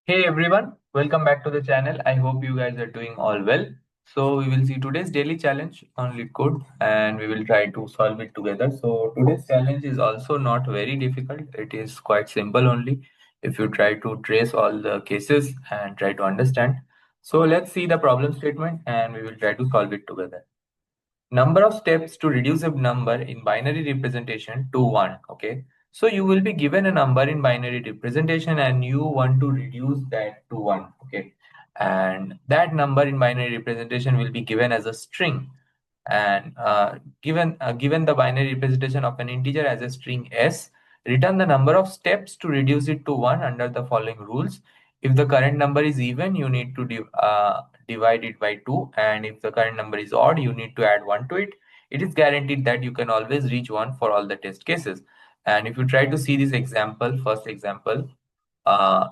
Hey everyone, welcome back to the channel. I hope you guys are doing all well. So we will see today's daily challenge on Leetcode and we will try to solve it together. So today's challenge is also not very difficult. It is quite simple only if you try to trace all the cases and try to understand. So let's see the problem statement and we will try to solve it together. Number of steps to reduce a number in binary representation to 1. Okay, so you will be given a number in binary representation and you want to reduce that to 1. Okay, and that number in binary representation will be given as a string, and given the binary representation of an integer as a string s, return the number of steps to reduce it to 1 under the following rules. If the current number is even, you need to divide it by 2, and if the current number is odd, you need to add 1 to it. It is guaranteed that you can always reach 1 for all the test cases. And if you try to see this example, first example,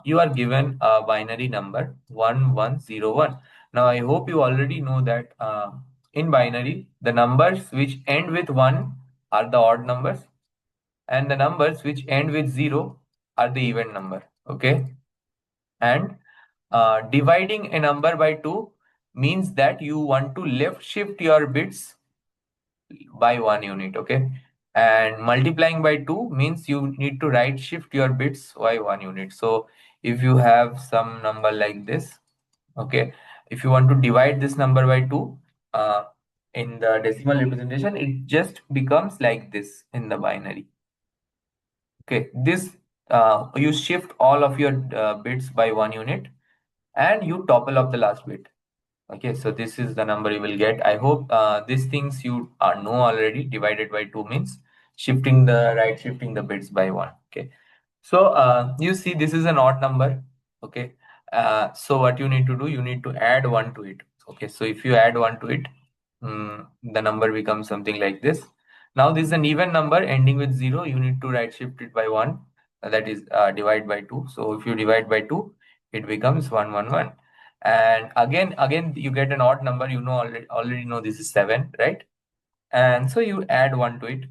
you are given a binary number 1101. Now I hope you already know that in binary the numbers which end with 1 are the odd numbers and the numbers which end with 0 are the even number. Okay, and dividing a number by 2 means that you want to left shift your bits by 1 unit. Okay, and multiplying by 2 means you need to right shift your bits by 1 unit. So if you have some number like this, okay, if you want to divide this number by 2 uh, in the decimal representation, it just becomes like this in the binary. Okay, this you shift all of your bits by 1 unit and you topple up the last bit. Okay, so this is the number you will get. I hope these things you know already. Divided by 2 means shifting the bits by 1. Okay, so you see this is an odd number. Okay, so what you need to do, you need to add 1 to it. Okay, so if you add 1 to it, the number becomes something like this. Now this is an even number ending with 0. You need to right shift it by 1. That is divide by 2. So if you divide by 2, it becomes 111. And again you get an odd number. You know already know this is 7, right? And so you add 1 to it,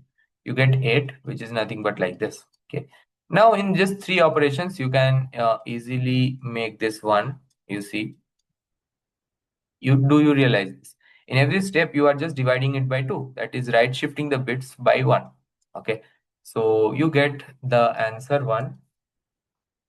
you get 8, which is nothing but like this. Okay, now in just 3 operations you can easily make this one. You see, you realize this? In every step you are just dividing it by 2, that is right shifting the bits by 1. Okay, so you get the answer 1.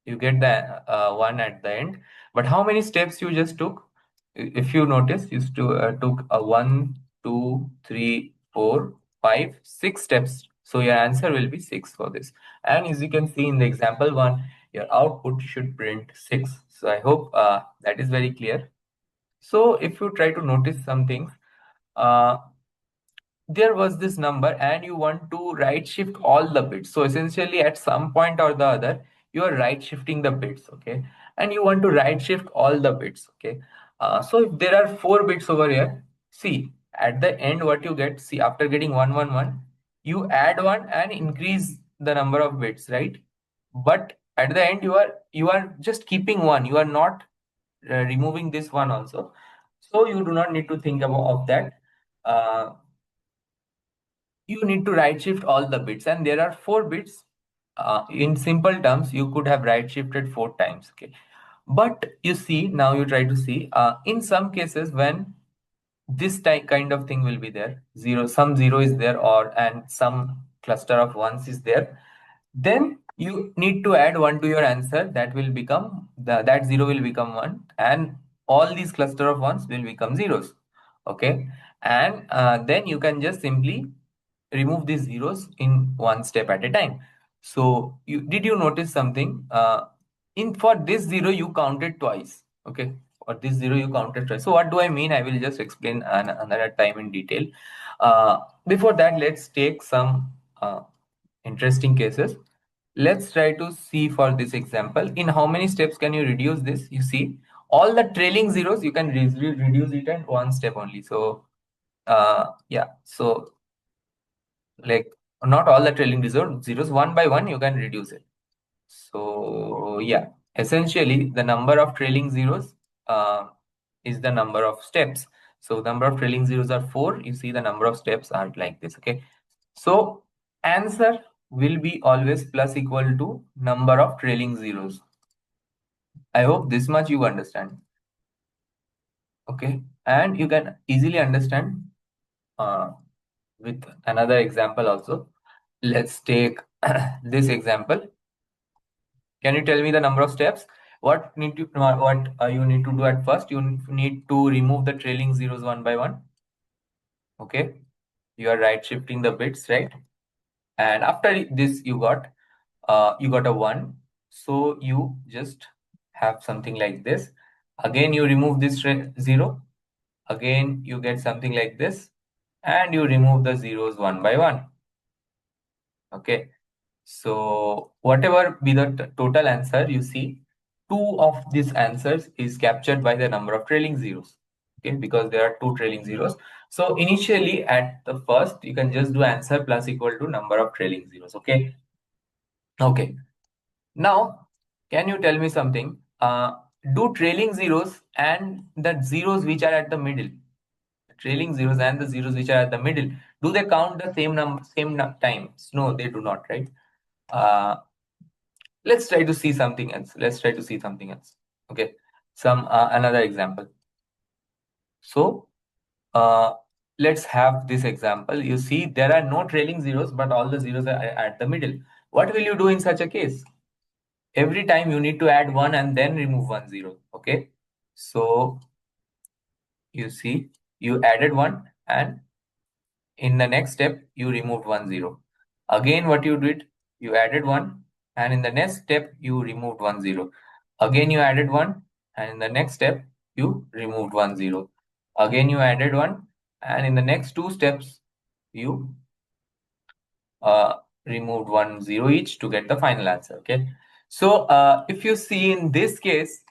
You get the 1 at the end. But how many steps you just took? If you notice, you took a 1, 2, 3, 4, 5, 6 steps. So your answer will be 6 for this. And as you can see in the example 1, your output should print 6. So I hope that is very clear. So if you try to notice some things, uh, there was this number and you want to right shift all the bits. So essentially at some point or the other, you are right shifting the bits. Okay, and you want to right shift all the bits. Okay, so if there are 4 bits over here, see at the end what you get. See, after getting 111, you add 1 and increase the number of bits, right? But at the end you are just keeping 1. You are not removing this one also. So you do not need to think about of that. uh, you need to right shift all the bits, and there are 4 bits. In simple terms, you could have right shifted 4 times. Okay, but you see, now you try to see in some cases when this kind of thing will be there, some 0 is there, or and some cluster of ones is there, then you need to add 1 to your answer. That will become that 0 will become 1, and all these cluster of ones will become zeros. Okay, and then you can just simply remove these zeros in one step at a time. So did you notice something? In for this 0 you counted twice. Okay, for this 0 you counted twice. So what do I mean? I will just explain another time in detail. Before that, let's take some interesting cases. Let's try to see for this example, in how many steps can you reduce this? You see, all the trailing zeros you can reduce it at one step only. So yeah, so like not all the trailing zeros, one by one you can reduce it. So yeah, essentially the number of trailing zeros is the number of steps. So number of trailing zeros are 4. You see, the number of steps are like this. Okay, so answer will be always plus equal to number of trailing zeros. I hope this much you understand. Okay, and you can easily understand uh, with another example also. Let's take this example. Can you tell me the number of steps? What you need to do at first? You need to remove the trailing zeros one by one. Okay, you are right shifting the bits, right? And after this, you got a 1, so you just have something like this. Again you remove this 0, again you get something like this, and you remove the zeros one by one. Okay, so whatever be the total answer, you see two of these answers is captured by the number of trailing zeros. Okay, because there are two trailing zeros. So initially at the first, you can just do answer plus equal to number of trailing zeros. Okay, now can you tell me something? Do trailing zeros and the zeros which are at the middle, trailing zeros and the zeros which are at the middle, do they count the same number, times? No, they do not, right? uh, let's try to see something else. Okay, some another example. So uh, let's have this example. You see there are no trailing zeros, but all the zeros are at the middle. What will you do in such a case? Every time you need to add 1 and then remove 1 0. Okay, so you see you added 1, and in the next step you removed 1 0. Again what you did, you added 1, and in the next step you removed 1 0. Again you added 1, and in the next step you removed 1 0. Again you added 1, and in the next two steps you uh, removed 1 0 each to get the final answer. Okay, so if you see in this case,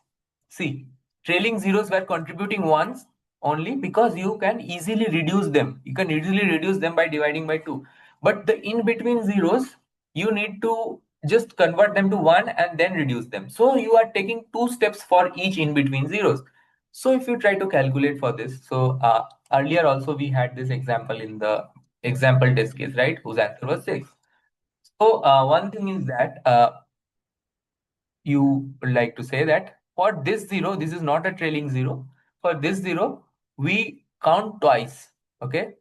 see, trailing zeros were contributing ones only because you can easily reduce them. You can easily reduce them by dividing by 2. But the in between zeros, you need to just convert them to 1 and then reduce them. So you are taking 2 steps for each in between zeros. So if you try to calculate for this, so earlier also we had this example in the example test case, right? Whose answer was 6. So one thing is that you would like to say that for this 0, this is not a trailing 0. For this 0, we count twice. Okay,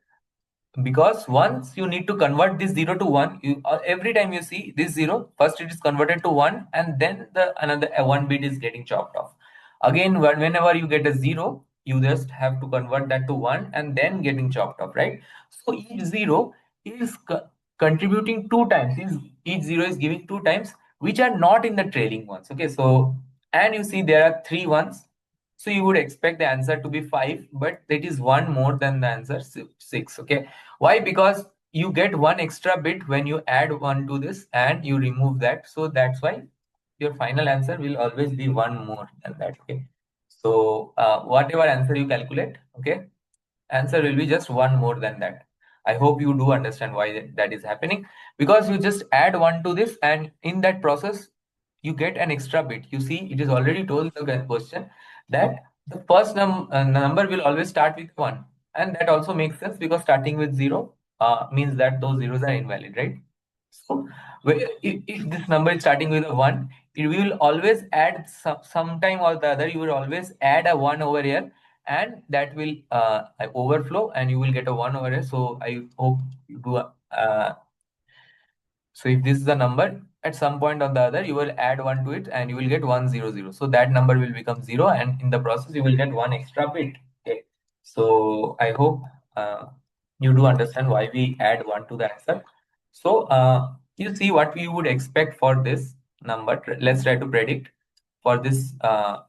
because once you need to convert this 0 to 1, every time you see this 0, first it is converted to 1, and then the another 1 bit is getting chopped off. Again, whenever you get a 0, you just have to convert that to 1 and then getting chopped off, right? So each 0 is contributing 2 times. Each 0 is giving 2 times, which are not in the trailing ones. Okay, so and you see there are 3 ones, so you would expect the answer to be 5, but that is one more than the answer 6. Okay, why? Because you get one extra bit when you add 1 to this and you remove that. So that's why your final answer will always be one more than that. Okay, so whatever answer you calculate, okay, answer will be just one more than that. I hope you do understand why that is happening, because you just add 1 to this, and in that process you get an extra bit. You see, it is already told in the question that the first number will always start with 1, and that also makes sense because starting with 0 means that those zeros are invalid, right? So if this number is starting with a 1, it will always add sometime or the other. You will always add a 1 over here, and that will overflow, and you will get a 1 over here. So I hope you do. So if this is the number, at some point or the other, you will add 1 to it, and you will get 1 0 0. So that number will become 0, and in the process, you will get one extra bit. Okay. So I hope you do understand why we add 1 to the answer. So you see what we would expect for this number. Let's try to predict for this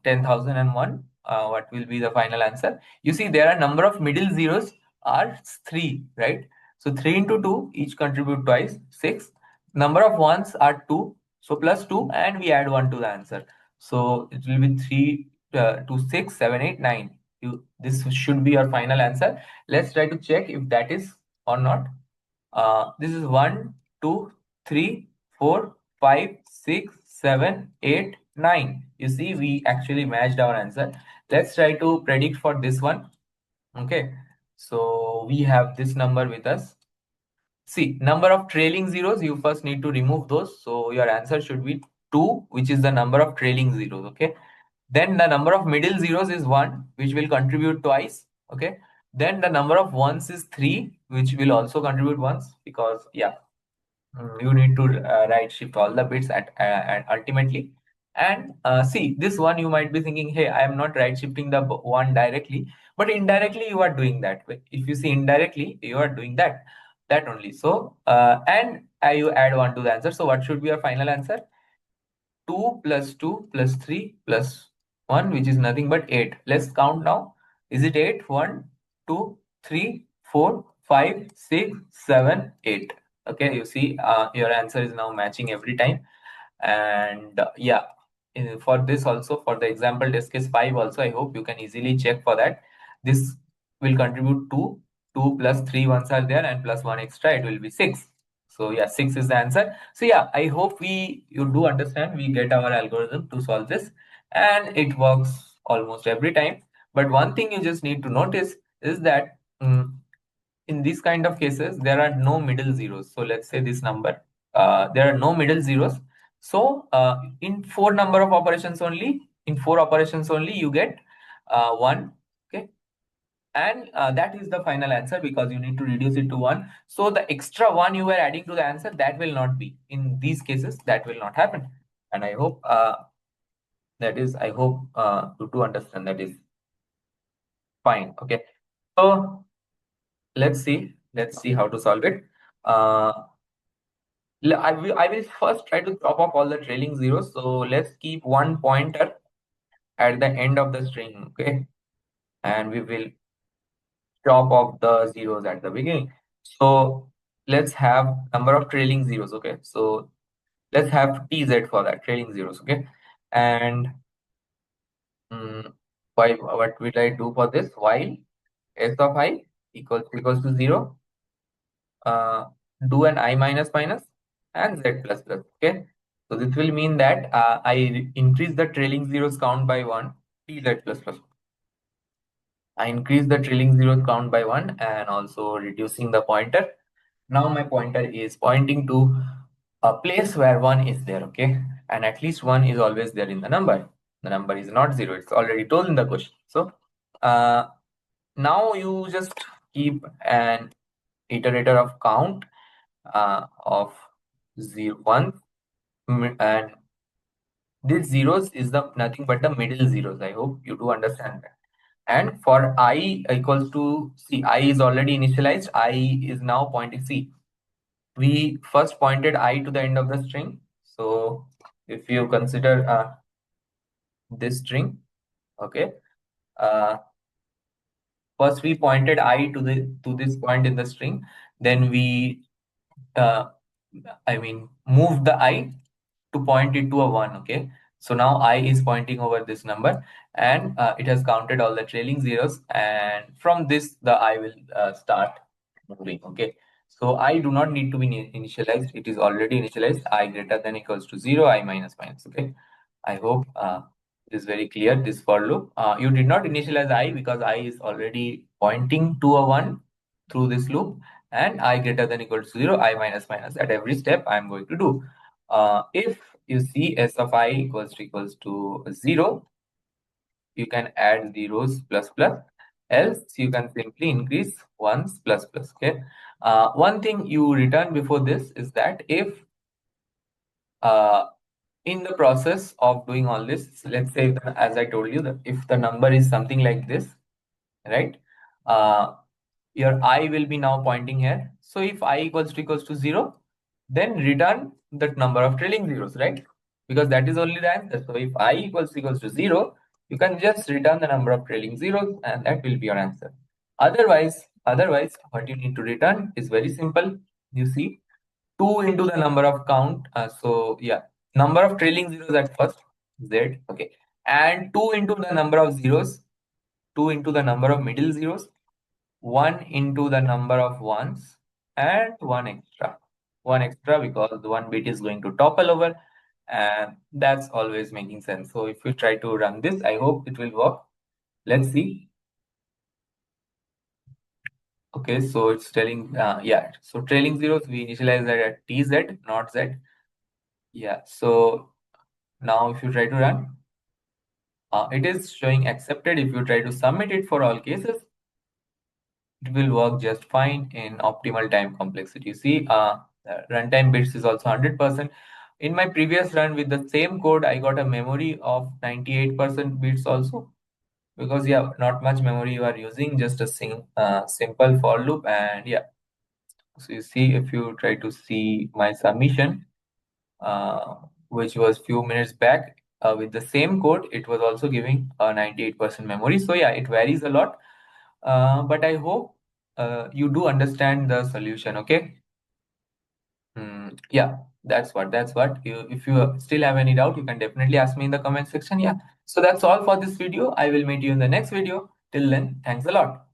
10,001. What will be the final answer? You see, there are number of middle zeros are 3, right? So 3 into 2, each contribute twice, 6. Number of ones are 2, so plus 2, and we add 1 to the answer. So it will be 3, 2, 6, 7, 8, 9. This should be your final answer. Let's try to check if that is or not. This is 1, 2, 3, 4, 5, 6, 7, 8, 9. You see, we actually matched our answer. Let's try to predict for this one. Okay, so we have this number with us. See, number of trailing zeros, you first need to remove those. So your answer should be 2, which is the number of trailing zeros. Okay, Then the number of middle zeros is 1, which will contribute twice. Okay. Then the number of ones is 3, which will also contribute once, because yeah, you need to right shift all the bits at ultimately. And see, this one you might be thinking, hey, I am not right shifting the one directly, but indirectly you are doing that. If you see indirectly, you are doing that only. So and you add 1 to the answer. So what should be your final answer? 2 plus 2 plus 3 plus 1, which is nothing but 8. Let's count now. Is it 8? 1, 2, 3, 4, 5, 6, 7, 8. Okay, you see, your answer is now matching every time. And yeah, for this also, for the example test case 5 also, I hope you can easily check for that. This will contribute 2. 2 plus 3 ones are there, and plus 1 extra, it will be 6. So yeah, 6 is the answer. So yeah, I hope you do understand, we get our algorithm to solve this, and it works almost every time. But one thing you just need to notice is that in these kind of cases, there are no middle zeros. So let's say this number, there are no middle zeros. So in four operations only, you get 1. Okay. And that is the final answer, because you need to reduce it to 1. So the extra 1 you were adding to the answer, that will not be. In these cases, that will not happen. And I hope you do understand that is fine. Okay. So let's see how to solve it. Uh, I will first try to chop off all the trailing zeros. So let's keep one pointer at the end of the string. Okay. And we will chop off the zeros at the beginning. So let's have number of trailing zeros. Okay. So let's have TZ for that, trailing zeros. Okay. And what will I do for this? While S of I equals to 0, uh, do an I minus minus and Z plus plus. Okay. So this will mean that I increase the trailing zeros count by 1, TZ plus plus. I increase the trailing zeros count by 1 and also reducing the pointer. Now my pointer is pointing to a place where 1 is there. Okay. And at least 1 is always there in the number. The number is not 0. It's already told in the question. So now you just keep an iterator of count of 0, 1, and this zeros is the nothing but the middle zeros. I hope you do understand that. And for I equals to, see, I is already initialized. I is now pointing. See, we first pointed I to the end of the string. So if you consider this string, okay, first we pointed I to this point in the string. Then we uh, move the I to point it to a 1. Okay. So now I is pointing over this number, and it has counted all the trailing zeros, and from this the I will start moving. Okay. So I do not need to be initialized. It is already initialized. I greater than equals to 0, I minus minus. Okay. I hope it is very clear, this for loop. You did not initialize I because I is already pointing to a 1 through this loop, and I greater than equals to 0, I minus minus. At every step I am going to do. If you see S of I equals to 0, you can add zeros plus plus, else you can simply increase ones plus plus. Okay. One thing you return before this is that if in the process of doing all this, let's say that, as I told you, that if the number is something like this, right, your I will be now pointing here. So if I equals to 0, then return that number of trailing zeros, right? Because that is only the answer. So if I equals to 0, you can just return the number of trailing zeros, and that will be your answer. Otherwise, what you need to return is very simple. You see, 2 into the number of count. So yeah, number of trailing zeros at first, Z. Okay. And 2 into the number of zeros, 2 into the number of middle zeros, 1 into the number of ones, and 1 extra. 1 extra because the 1 bit is going to topple over, and that's always making sense. So if you try to run this, I hope it will work. Let's see. Okay, so it's telling, yeah, so trailing zeros, we initialize that at TZ, not Z. Yeah, so now if you try to run, It is showing accepted. If you try to submit it for all cases, it will work just fine in optimal time complexity. You see, runtime bits is also 100%. In my previous run with the same code, I got a memory of 98% bits also, because yeah, not much memory you are using, just a simple for loop. And yeah, so you see, if you try to see my submission, uh, which was few minutes back, with the same code, it was also giving a 98% memory. So yeah, it varies a lot, but I hope you do understand the solution. Okay. Yeah, that's what if you still have any doubt, you can definitely ask me in the comment section. Yeah, so that's all for this video. I will meet you in the next video. Till then, thanks a lot.